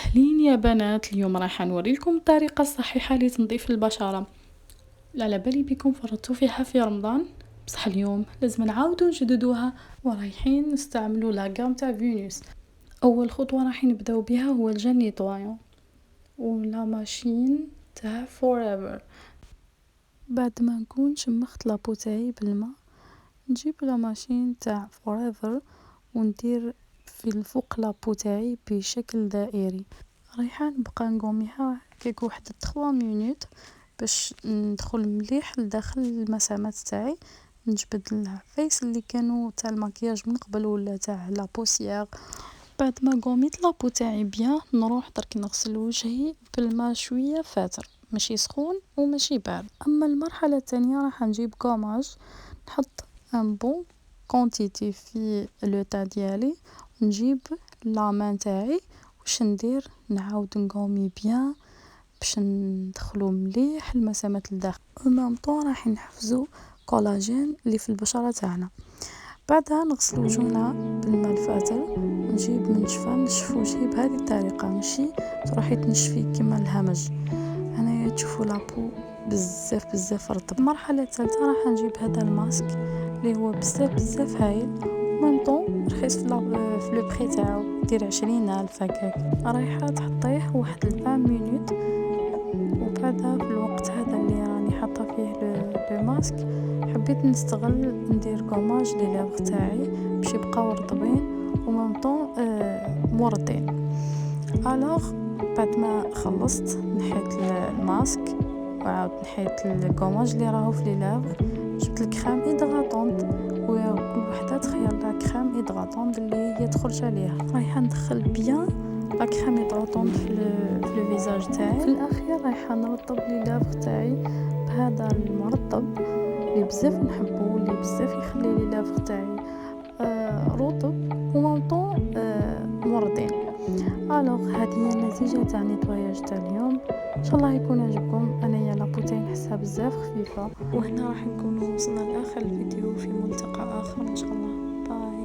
أهلين يا بنات، اليوم راح نوريلكم الطريقة الصحيحة لتنظيف البشرة. على بالي بكم فرطتوا فيها في رمضان، بصح اليوم لازم نعاودو نجددوها ورايحين نستعملو لاغام تاع فينوس. اول خطوة راح نبداو بها هو الجل نيطوايون ولا ماشين تاع فوريفر. بعد ما نكون شمخت لابو تاعي بالماء، نجيب لا ماشين تاع فوريفر وندير في الفوق لابو تاعي بشكل دائري. رايحه نبقى نقوميها كيك واحد 3 مينوت باش ندخل مليح لداخل المسامات تاعي، نجبد العفايس اللي كانوا تاع المكياج من قبل ولا تاع لا بوسيير. بعد ما قوميت لابو تاعي بيان، نروح درك نغسل وجهي بالماء شويه فاتر، ماشي سخون وماشي بارد. اما المرحله الثانيه راح نجيب كوماج، نحط ان بون كونتيتي في لو تا ديالي، نجيب لامان تاعي واش ندير، نعاود نقومي بيان باش ندخلو مليح المسامات لداخل، ومام طون راح نحفزو كولاجين اللي في البشره تاعنا. بعدها نغسل وجهنا بالماء الفاتر، نجيب منشفه نشف وجهي بهذه الطريقه، ماشي تروحي تنشفي كيما الهمج. هنايا تشوفوا لابو بزاف رطب. المرحله الثالثه راح نجيب هذا الماسك اللي هو بزاف هايل، مام طون رخيص في لو بري تاعو، دير 20,000 هكاك. رايحه تحطيه واحد 20 مينوت، وبعدها في الوقت هذا اللي راني حاطه فيه لو ماسك، حبيت نستغل ندير كوماج لي لافغ تاعي باش يبقاو رطبين ومام طون موردين. الوغ بعد ما خلصت نحيت الماسك وعاود نحيت الكوماج اللي راهو في لي لافغ، جبت الكريم هيدراتونت وكل وحده تخير لها كريم هيدراتونت اللي هي تخرج عليها. رايحه ندخل بيان لا كريم هيدراتونت في لو فيزاج تاعي. في الاخير رايحه نرطب لي لافغ تاعي بهذا المرطب اللي بزاف نحبه، اللي بزاف يخلي لي لافغ تاعي رطب ومام طون موردين. الوغ هذه هي النتيجه تاع نيطواياج تاع اليوم، ان شاء الله يكون عجبكم. انايا لابو تاعي نحسها بزاف خفيفه. وهنا راح نكون وصلنا لاخر الفيديو، في ملتقى اخر ان شاء الله. باي.